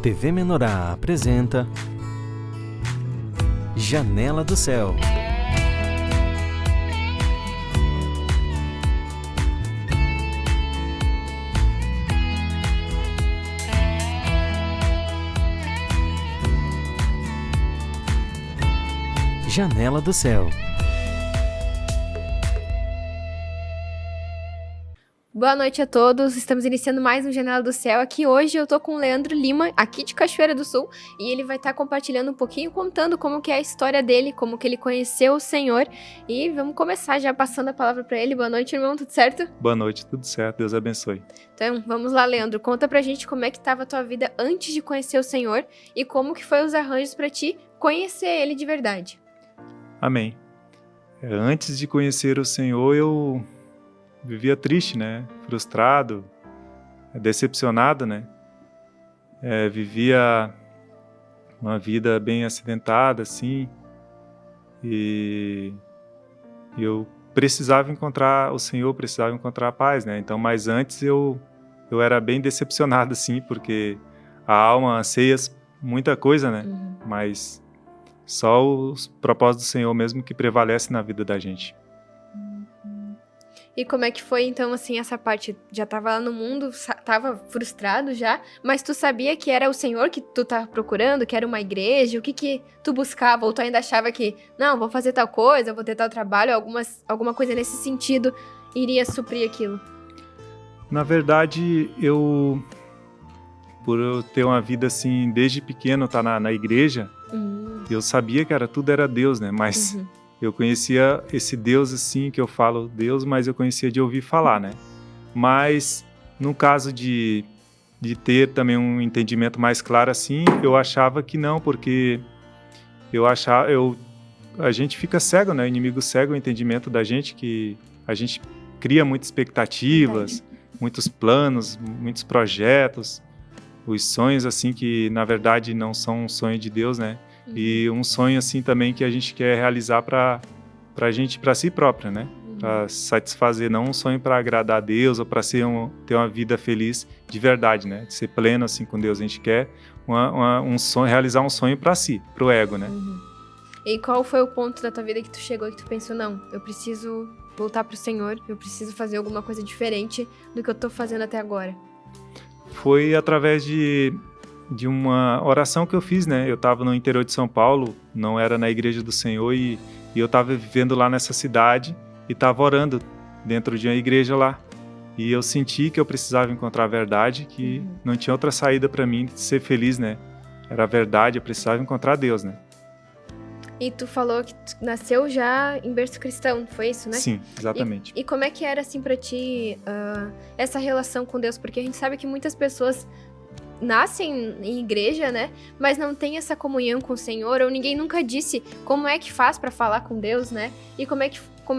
TV Menorá apresenta Janela do Céu. Janela do Céu. Boa noite a todos, estamos iniciando mais um Janela do Céu. Aqui hoje eu tô com o Leandro Lima, aqui de Cachoeira do Sul, e ele vai estar compartilhando um pouquinho, contando como que é a história dele, como que ele conheceu o Senhor. E vamos começar já passando a palavra pra ele. Boa noite, irmão, tudo certo? Boa noite, tudo certo, Deus abençoe. Então, vamos lá, Leandro, conta pra gente como é que tava a tua vida antes de conhecer o Senhor e como que foi os arranjos pra ti conhecer Ele de verdade. Amém. Antes de conhecer o Senhor, eu vivia triste, né? Frustrado, decepcionado, né? Vivia uma vida bem acidentada, assim, e eu precisava encontrar o Senhor, precisava encontrar a paz, né? Então, mas antes eu era bem decepcionado, assim, porque a alma anseia muita coisa, né? Mas só os propósitos do Senhor mesmo que prevalece na vida da gente. E como é que foi, então, assim, essa parte? Já tava lá no mundo, tava frustrado já, mas tu sabia que era o Senhor que tu tava procurando, que era uma igreja? O que tu buscava? Ou tu ainda achava que, não, vou fazer tal coisa, vou ter tal trabalho, alguma coisa nesse sentido iria suprir aquilo? Na verdade, por eu ter uma vida assim, desde pequeno, estar na igreja, eu sabia que tudo era Deus, né? Mas eu conhecia esse Deus assim, que eu falo Deus, mas eu conhecia de ouvir falar, né? Mas no caso de ter também um entendimento mais claro assim, eu achava que não, porque a gente fica cego, né? O inimigo cega o entendimento da gente, que a gente cria muitas expectativas, muitos planos, muitos projetos, os sonhos assim que na verdade não são um sonho de Deus, né? E um sonho assim também que a gente quer realizar para gente, para si própria, né? Para satisfazer, não um sonho para agradar a Deus ou para ter uma vida feliz de verdade, né? De ser pleno assim com Deus. A gente quer um sonho, realizar um sonho para si, para o ego, né? E qual foi o ponto da tua vida que tu chegou e que tu pensou, não, eu preciso voltar pro Senhor, eu preciso fazer alguma coisa diferente do que eu tô fazendo até agora? Foi através de uma oração que eu fiz, né? Eu estava no interior de São Paulo, não era na Igreja do Senhor, e eu estava vivendo lá nessa cidade e estava orando dentro de uma igreja lá. E eu senti que eu precisava encontrar a verdade, que não tinha outra saída para mim de ser feliz, né? Era a verdade, eu precisava encontrar Deus, né? E tu falou que tu nasceu já em berço cristão, foi isso, né? Sim, exatamente. E como é que era, assim, pra ti, essa relação com Deus? Porque a gente sabe que muitas pessoas nascem em igreja, né? Mas não tem essa comunhão com o Senhor, ou ninguém nunca disse como é que faz pra falar com Deus, né? E como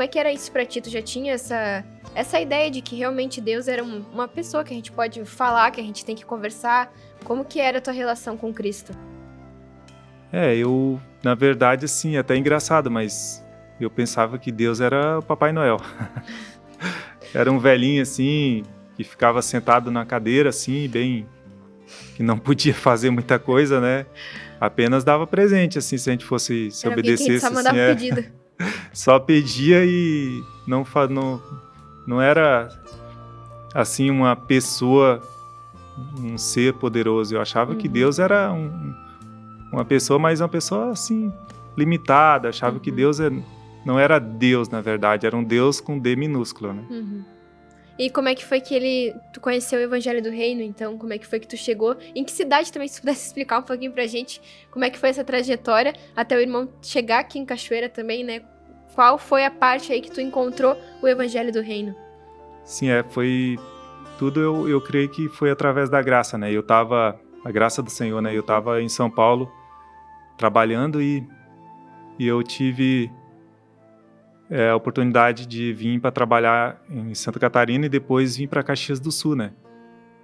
é que era isso pra ti? Tu já tinha essa ideia de que realmente Deus era uma pessoa que a gente pode falar, que a gente tem que conversar? Como que era a tua relação com Cristo? Eu, na verdade, assim, até engraçado, mas eu pensava que Deus era o Papai Noel. Era um velhinho, assim, que ficava sentado na cadeira, assim, bem... que não podia fazer muita coisa, né? Apenas dava presente, assim, se a gente fosse, se era obedecesse, só mandava assim, pedido. Só pedia e não era, assim, uma pessoa, um ser poderoso. Eu achava que Deus era uma pessoa, mas uma pessoa, assim, limitada. Achava que Deus não era Deus, na verdade, era um Deus com D minúsculo, né? E como é que foi que tu conheceu o Evangelho do Reino, então? Como é que foi que tu chegou? Em que cidade também, se tu pudesse explicar um pouquinho pra gente, como é que foi essa trajetória até o irmão chegar aqui em Cachoeira também, né? Qual foi a parte aí que tu encontrou o Evangelho do Reino? Sim, foi tudo, eu creio que foi através da graça, né? A graça do Senhor, né? Eu tava em São Paulo trabalhando e eu tive a oportunidade de vir para trabalhar em Santa Catarina e depois vim para Caxias do Sul, né?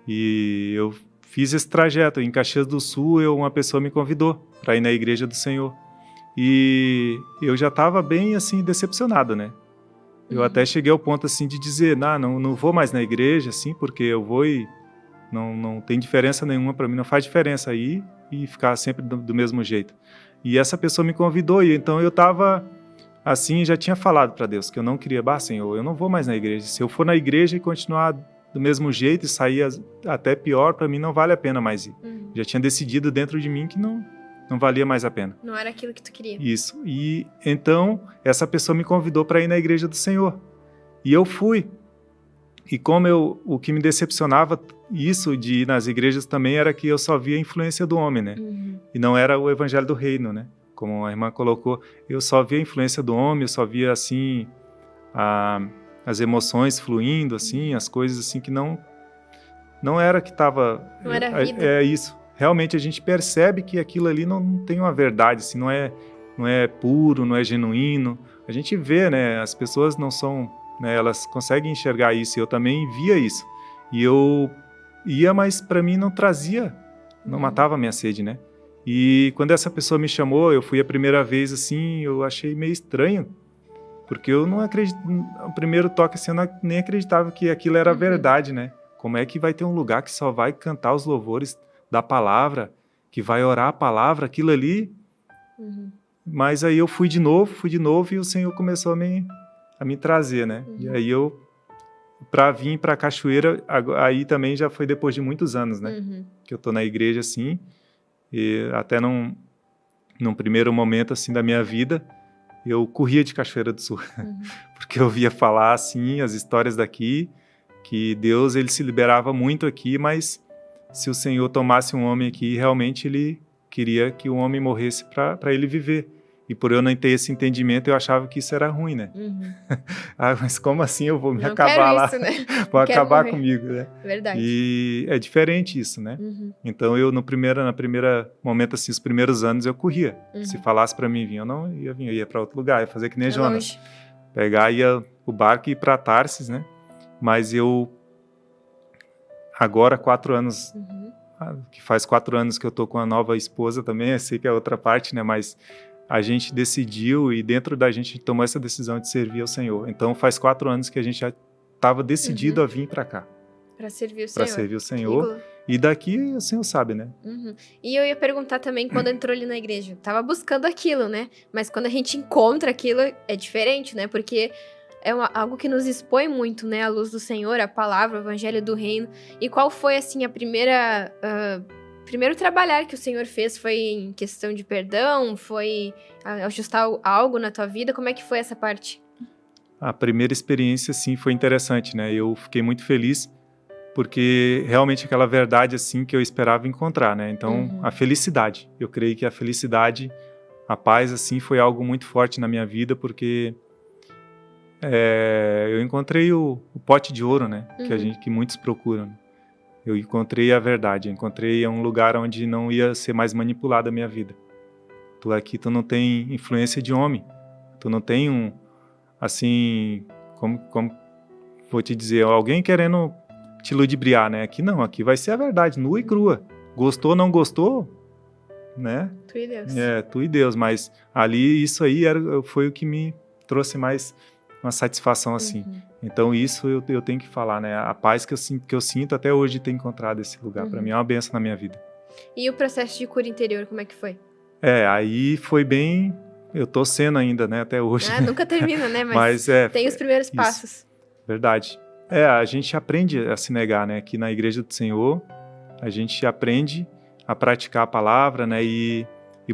E eu fiz esse trajeto. Em Caxias do Sul, uma pessoa me convidou para ir na Igreja do Senhor. E eu já estava bem, assim, decepcionado, né? Eu até cheguei ao ponto, assim, de dizer, não vou mais na igreja, assim, porque eu vou e não tem diferença nenhuma para mim, não faz diferença ir e ficar sempre do mesmo jeito. E essa pessoa me convidou, e então eu estava assim, já tinha falado para Deus que eu não queria, Senhor, eu não vou mais na igreja. Se eu for na igreja e continuar do mesmo jeito e sair até pior, para mim não vale a pena mais ir. Já tinha decidido dentro de mim que não valia mais a pena. Não era aquilo que tu queria. Isso. E então essa pessoa me convidou para ir na igreja do Senhor. E eu fui. E como o que me decepcionava isso de ir nas igrejas também era que eu só via a influência do homem, né? E não era o evangelho do reino, né? Como a irmã colocou, eu só via a influência do homem, eu só via assim as emoções fluindo, assim, as coisas assim que não era que estava. Não era vida. É isso. Realmente a gente percebe que aquilo ali não tem uma verdade, assim, não é puro, não é genuíno. A gente vê, né? As pessoas não são, né, elas conseguem enxergar isso. Eu também via isso. E eu ia, mas para mim não trazia, não matava a minha sede, né? E quando essa pessoa me chamou, eu fui a primeira vez, assim, eu achei meio estranho, porque eu não acredito, o primeiro toque, assim, eu nem acreditava que aquilo era verdade, né? Como é que vai ter um lugar que só vai cantar os louvores da palavra, que vai orar a palavra, aquilo ali? Mas aí eu fui de novo, e o Senhor começou a me trazer, né? E aí para vir para a Cachoeira, aí também já foi depois de muitos anos, né? Que eu tô na igreja, assim, e até num primeiro momento, assim, da minha vida, eu corria de Cachoeira do Sul, porque eu via falar, assim, as histórias daqui, que Deus, ele se liberava muito aqui, mas se o Senhor tomasse um homem aqui, realmente ele queria que o homem morresse para ele viver. E por eu não ter esse entendimento, eu achava que isso era ruim, né? Mas como assim eu vou me acabar lá? Isso, né? Vou acabar comigo, né? Verdade. E é diferente isso, né? Então eu, na primeira momento, assim, os primeiros anos, eu corria. Se falasse para mim vir, eu não ia vir, eu ia para outro lugar, ia fazer que nem Jonas. Longe. Pegar, ia o barco e ir para Tarsis, né? Mas eu, agora, 4 anos, que faz 4 anos que eu tô com a nova esposa também, eu sei que é outra parte, né? Mas a gente decidiu, e dentro da gente tomou essa decisão de servir ao Senhor. Então faz 4 anos que a gente já estava decidido a vir para cá. Para servir o Para Senhor. servir o Senhor. E daqui o Senhor sabe, né? E eu ia perguntar também, quando entrou ali na igreja, tava buscando aquilo, né? Mas quando a gente encontra aquilo, é diferente, né? Porque é algo que nos expõe muito, né? A luz do Senhor, a palavra, o evangelho do reino. E qual foi, assim, a primeiro trabalhar que o Senhor fez? Foi em questão de perdão? Foi ajustar algo na tua vida? Como é que foi essa parte? A primeira experiência, sim, foi interessante, né? Eu fiquei muito feliz, porque realmente aquela verdade, assim, que eu esperava encontrar, né? Então, a felicidade. Eu creio que a felicidade, a paz, assim, foi algo muito forte na minha vida, porque eu encontrei o pote de ouro, né? Que muitos procuram. Eu encontrei a verdade, eu encontrei um lugar onde não ia ser mais manipulada a minha vida. Tu não tem influência de homem, tu não tem assim, como vou te dizer, alguém querendo te ludibriar, né? Aqui não, aqui vai ser a verdade, nua e crua. Gostou, não gostou, né? Tu e Deus. Tu e Deus, mas ali isso aí foi o que me trouxe mais uma satisfação, assim. Então isso eu tenho que falar, né? A paz que eu sinto até hoje de ter encontrado esse lugar, para mim é uma bênção na minha vida. E o processo de cura interior, como é que foi? Aí foi bem, eu tô sendo ainda, né, até hoje. Nunca termina, né? Mas tem os primeiros passos. Verdade. A gente aprende a se negar, né? Aqui na Igreja do Senhor, a gente aprende a praticar a palavra, né? E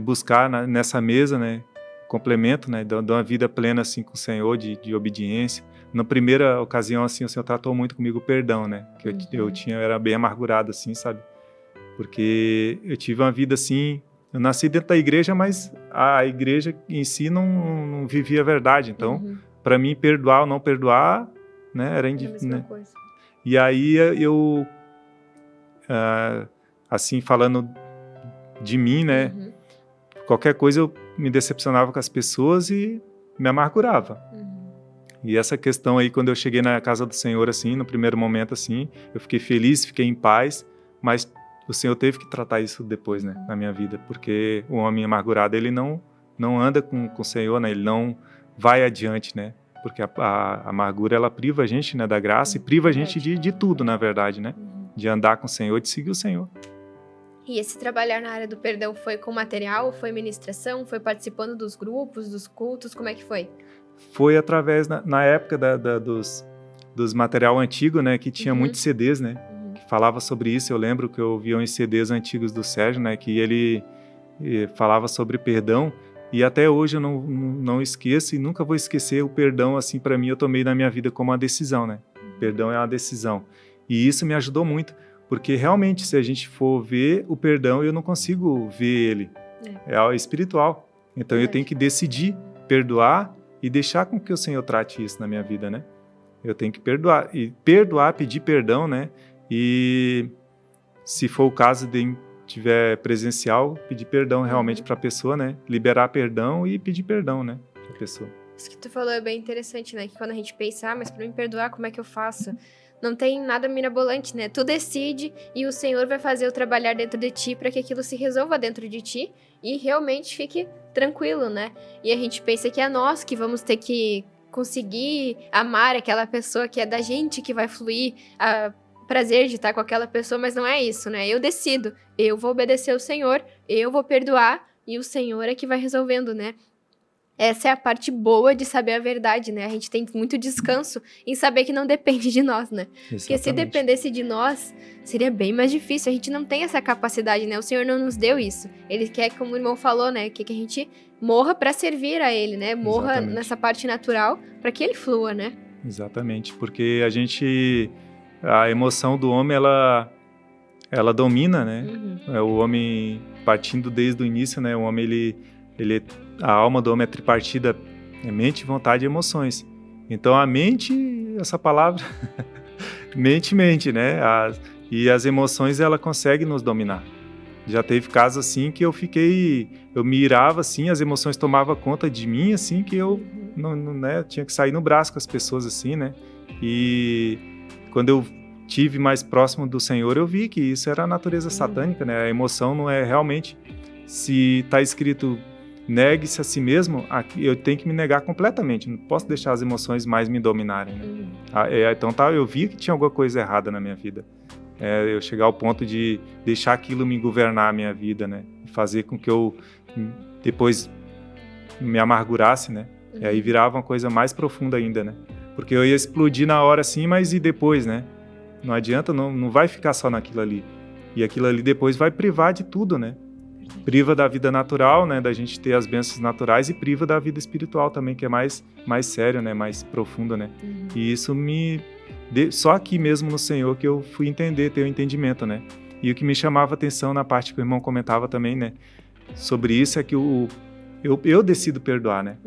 buscar nessa mesa, né? Complemento, né, de uma vida plena, assim, com o Senhor, de obediência. Na primeira ocasião, assim, o Senhor tratou muito comigo o perdão, né, que eu era bem amargurado, assim, sabe, porque eu tive uma vida, assim, eu nasci dentro da igreja, mas a igreja em si não vivia a verdade, então, para mim, perdoar ou não perdoar, né, era a mesma coisa. E aí eu, assim, falando de mim, né, qualquer coisa eu me decepcionava com as pessoas e me amargurava. E essa questão aí, quando eu cheguei na casa do Senhor, assim, no primeiro momento, assim, eu fiquei feliz, fiquei em paz, mas o Senhor teve que tratar isso depois, né, na minha vida, porque o homem amargurado, ele não anda com o Senhor, né, ele não vai adiante, né, porque a amargura, ela priva a gente, né, da graça e priva a gente de tudo, na verdade, né. de andar com o Senhor, de seguir o Senhor. E esse trabalhar na área do perdão foi com material, foi ministração, foi participando dos grupos, dos cultos, como é que foi? Foi através, na época dos material antigo, né, que tinha muitos CDs, né, que falava sobre isso. Eu lembro que eu ouvia uns CDs antigos do Sérgio, né, que ele falava sobre perdão, e até hoje eu não esqueço e nunca vou esquecer o perdão, assim, para mim, eu tomei na minha vida como uma decisão, né, perdão é uma decisão, e isso me ajudou muito, porque realmente, se a gente for ver o perdão, eu não consigo ver ele, é algo espiritual, então eu tenho que decidir perdoar e deixar com que o Senhor trate isso na minha vida, né? Eu tenho que perdoar, pedir perdão, né? E se for o caso de tiver presencial, pedir perdão realmente para a pessoa, né? Liberar perdão e pedir perdão, né? Para a pessoa. Isso que tu falou é bem interessante, né? Que quando a gente pensa, mas para me perdoar, como é que eu faço? Não tem nada mirabolante, né? Tu decide e o Senhor vai fazer o trabalhar dentro de ti para que aquilo se resolva dentro de ti e realmente fique tranquilo, né? E a gente pensa que é nós que vamos ter que conseguir amar aquela pessoa, que é da gente que vai fluir a prazer de estar com aquela pessoa, mas não é isso, né? Eu decido, eu vou obedecer ao Senhor, eu vou perdoar e o Senhor é que vai resolvendo, né? Essa é a parte boa de saber a verdade, né? A gente tem muito descanso em saber que não depende de nós, né? Exatamente. Porque se dependesse de nós, seria bem mais difícil. A gente não tem essa capacidade, né? O Senhor não nos deu isso. Ele quer, como o irmão falou, né? Quer que a gente morra para servir a Ele, né? Morra Exatamente. Nessa parte natural para que Ele flua, né? Exatamente, porque a emoção do homem, ela domina, né? O homem, partindo desde o início, né? O homem, a alma do homem é tripartida, é mente, vontade e emoções. Então a mente, essa palavra, mente, né? E as emoções, ela consegue nos dominar. Já teve casos assim que eu me irava assim, as emoções tomavam conta de mim, assim, que eu né, tinha que sair no braço com as pessoas, assim, né? E quando eu tive mais próximo do Senhor, eu vi que isso era a natureza satânica, né? A emoção não é realmente, se está escrito negue-se a si mesmo, eu tenho que me negar completamente, não posso deixar as emoções mais me dominarem, né? Então eu vi que tinha alguma coisa errada na minha vida. Eu chegar ao ponto de deixar aquilo me governar a minha vida, né? Fazer com que eu depois me amargurasse, né? E aí virava uma coisa mais profunda ainda, né? Porque eu ia explodir na hora assim, mas e depois, né? Não adianta, não vai ficar só naquilo ali. E aquilo ali depois vai privar de tudo, né? Priva da vida natural, né? Da gente ter as bênçãos naturais e priva da vida espiritual também, que é mais sério, né? Mais profunda, né? E isso só aqui mesmo no Senhor que eu fui ter o entendimento, né? E o que me chamava a atenção na parte que o irmão comentava também, né? Sobre isso é que eu decido perdoar, né?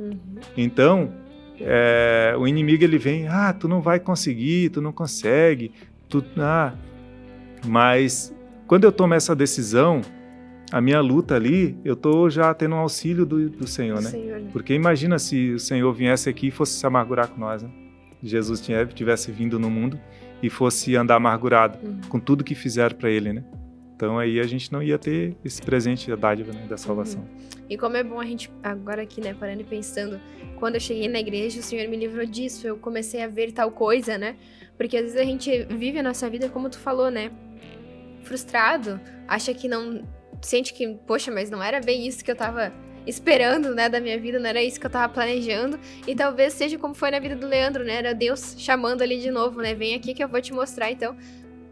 Então, o inimigo, ele vem, tu não vai conseguir, tu não consegue, mas quando eu tomo essa decisão, a minha luta ali, eu tô já tendo um auxílio do Senhor, né? Porque imagina se o Senhor viesse aqui e fosse se amargurar com nós, né? Jesus tivesse vindo no mundo e fosse andar amargurado com tudo que fizeram para ele, né? Então aí a gente não ia ter esse presente da dádiva, né, da salvação. E como é bom a gente, agora aqui, né, parando e pensando, quando eu cheguei na igreja, o Senhor me livrou disso, eu comecei a ver tal coisa, né? Porque às vezes a gente vive a nossa vida, como tu falou, né? Frustrado, acha que não... Sente que, poxa, mas não era bem isso que eu tava esperando, né, da minha vida, não era isso que eu tava planejando, e talvez seja como foi na vida do Leandro, né, era Deus chamando ali de novo, né, vem aqui que eu vou te mostrar, então,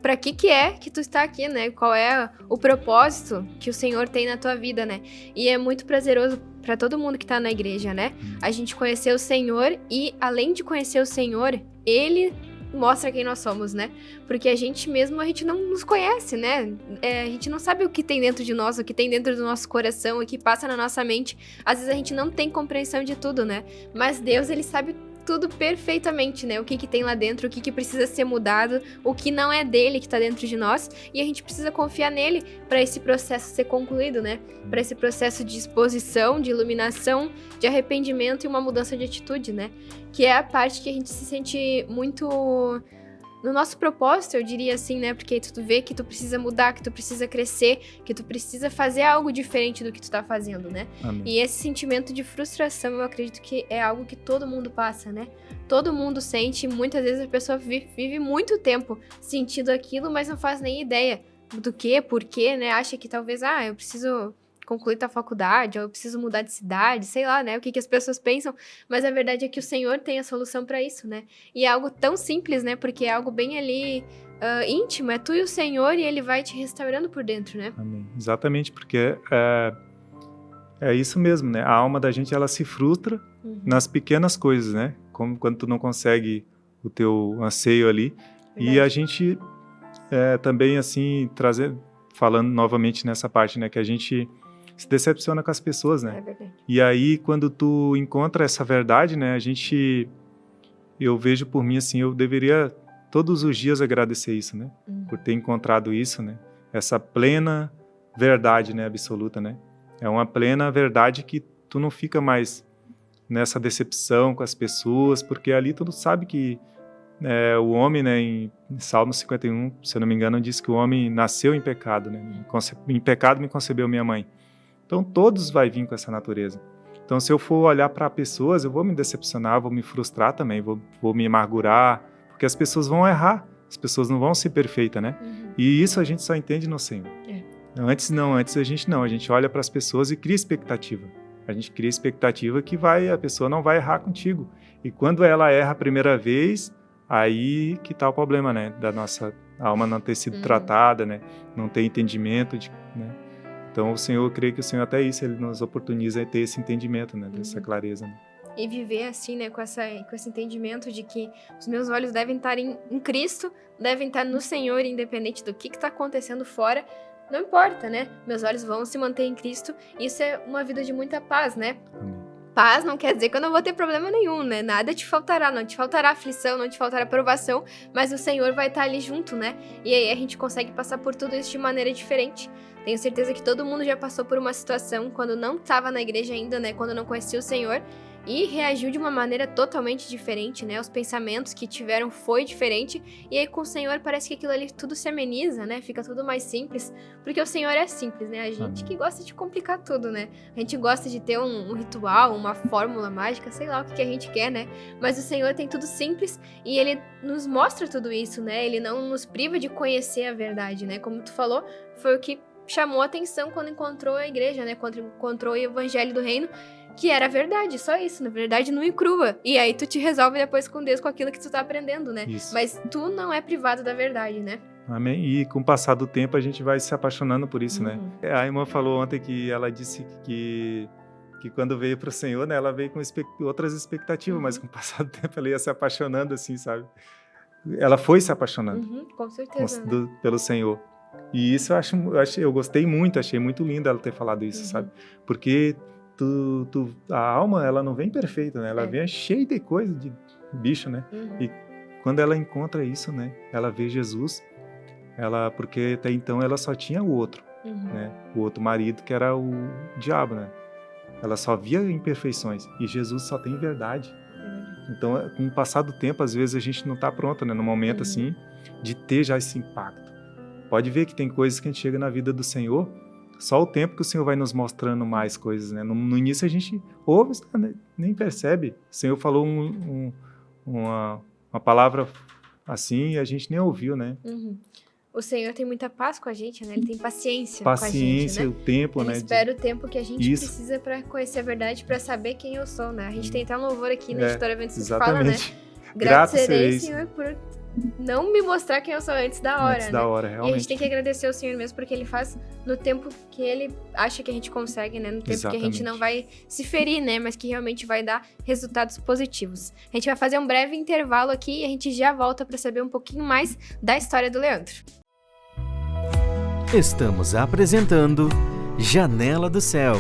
pra que é que tu está aqui, né, qual é o propósito que o Senhor tem na tua vida, né, e é muito prazeroso pra todo mundo que tá na igreja, né, a gente conhecer o Senhor e, além de conhecer o Senhor, Ele mostra quem nós somos, né? Porque a gente não nos conhece, né? A gente não sabe o que tem dentro de nós, o que tem dentro do nosso coração, o que passa na nossa mente. Às vezes a gente não tem compreensão de tudo, né? Mas Deus, Ele sabe tudo perfeitamente, né? O que tem lá dentro, o que precisa ser mudado, o que não é dele que tá dentro de nós, e a gente precisa confiar nele para esse processo ser concluído, né? Para esse processo de exposição, de iluminação, de arrependimento e uma mudança de atitude, né? Que é a parte que a gente se sente muito no nosso propósito, eu diria assim, né? Porque tu vê que tu precisa mudar, que tu precisa crescer, que tu precisa fazer algo diferente do que tu tá fazendo, né? Amém. E esse sentimento de frustração, eu acredito que é algo que todo mundo passa, né? Todo mundo sente, e muitas vezes a pessoa vive muito tempo sentindo aquilo, mas não faz nem ideia do que, por quê, né? Acha que talvez, eu preciso concluir tua faculdade, ou eu preciso mudar de cidade, sei lá, né? O que as pessoas pensam, mas a verdade é que o Senhor tem a solução para isso, né? E é algo tão simples, né? Porque é algo bem ali íntimo, é tu e o Senhor e Ele vai te restaurando por dentro, né? Amém. Exatamente, porque é isso mesmo, né? A alma da gente, ela se frustra nas pequenas coisas, né? Como quando tu não consegue o teu anseio ali. Verdade. E a gente também, assim, falando novamente nessa parte, né? Que a gente se decepciona com as pessoas, né? É verdade. E aí, quando tu encontra essa verdade, né? Eu vejo por mim, assim, eu deveria todos os dias agradecer isso, né? Por ter encontrado isso, né? Essa plena verdade, né? Absoluta, né? É uma plena verdade que tu não fica mais nessa decepção com as pessoas, porque ali tu sabe que o homem, né? Em Salmo 51, se eu não me engano, diz que o homem nasceu em pecado, né? Em pecado me concebeu minha mãe. Então, todos vai vir com essa natureza. Então, se eu for olhar para pessoas, eu vou me decepcionar, vou me frustrar também, vou me amargurar, porque as pessoas vão errar, as pessoas não vão ser perfeitas, né? E isso a gente só entende no Senhor. Antes a gente olha para as pessoas e cria expectativa. A gente cria expectativa que a pessoa não vai errar contigo. E quando ela erra a primeira vez, aí que tá o problema, né? Da nossa alma não ter sido tratada, né? Não ter entendimento, né? Então, eu creio que o Senhor até isso, Ele nos oportuniza a ter esse entendimento, né? Dessa clareza, né? E viver assim, né? Com esse entendimento de que os meus olhos devem estar em Cristo, devem estar no Senhor, independente do que tá acontecendo fora. Não importa, né? Meus olhos vão se manter em Cristo. Isso é uma vida de muita paz, né? Amém. Paz não quer dizer que eu não vou ter problema nenhum, né? Nada te faltará, não te faltará aflição, não te faltará provação, mas o Senhor vai estar ali junto, né? E aí a gente consegue passar por tudo isso de maneira diferente. Tenho certeza que todo mundo já passou por uma situação quando não estava na igreja ainda, né? Quando não conhecia o Senhor e reagiu de uma maneira totalmente diferente, né? Os pensamentos que tiveram foi diferente e aí com o Senhor parece que aquilo ali tudo se ameniza, né? Fica tudo mais simples, porque o Senhor é simples, né? A gente que gosta de complicar tudo, né? A gente gosta de ter um ritual, uma fórmula mágica, sei lá o que a gente quer, né? Mas o Senhor tem tudo simples e Ele nos mostra tudo isso, né? Ele não nos priva de conhecer a verdade, né? Como tu falou, foi o que chamou a atenção quando encontrou a igreja, né? Quando encontrou o evangelho do reino, que era a verdade, só isso, na verdade, nua e crua. E aí tu te resolve depois com Deus, com aquilo que tu tá aprendendo, né? Isso. Mas tu não é privado da verdade, né? Amém. E com o passar do tempo a gente vai se apaixonando por isso, né? A irmã falou ontem que ela disse que quando veio para o Senhor, né, ela veio com outras expectativas, mas com o passar do tempo ela ia se apaixonando assim, sabe? Ela foi se apaixonando Com certeza, né? pelo Senhor. E isso eu gostei muito, achei muito lindo ela ter falado isso, sabe? Porque a alma, ela não vem perfeita, né? Ela vem cheia de coisa, de bicho, né? E quando ela encontra isso, né? Ela vê Jesus, porque até então ela só tinha o outro, né? O outro marido, que era o diabo, né? Ela só via imperfeições e Jesus só tem verdade. Então, com o passar do tempo, às vezes a gente não está pronto, né? No momento, assim, de ter já esse impacto. Pode ver que tem coisas que a gente chega na vida do Senhor, só o tempo que o Senhor vai nos mostrando mais coisas, né? No início a gente ouve, nem percebe. O Senhor falou uma palavra assim e a gente nem ouviu, né? O Senhor tem muita paz com a gente, né? Ele tem paciência com a gente, Paciência, né? o tempo, Ele né? espera o tempo que a gente precisa pra conhecer a verdade, pra saber quem eu sou, né? A gente tem até um louvor aqui na Editora Ventos que fala, né? Grato serei, Senhor, por não me mostrar quem eu sou antes da hora, Antes né? da hora, realmente. E a gente tem que agradecer ao Senhor mesmo, porque Ele faz no tempo que Ele acha que a gente consegue, né? No tempo que a gente não vai se ferir, né? Mas que realmente vai dar resultados positivos. A gente vai fazer um breve intervalo aqui e a gente já volta para saber um pouquinho mais da história do Leandro. Estamos apresentando Janela do Céu.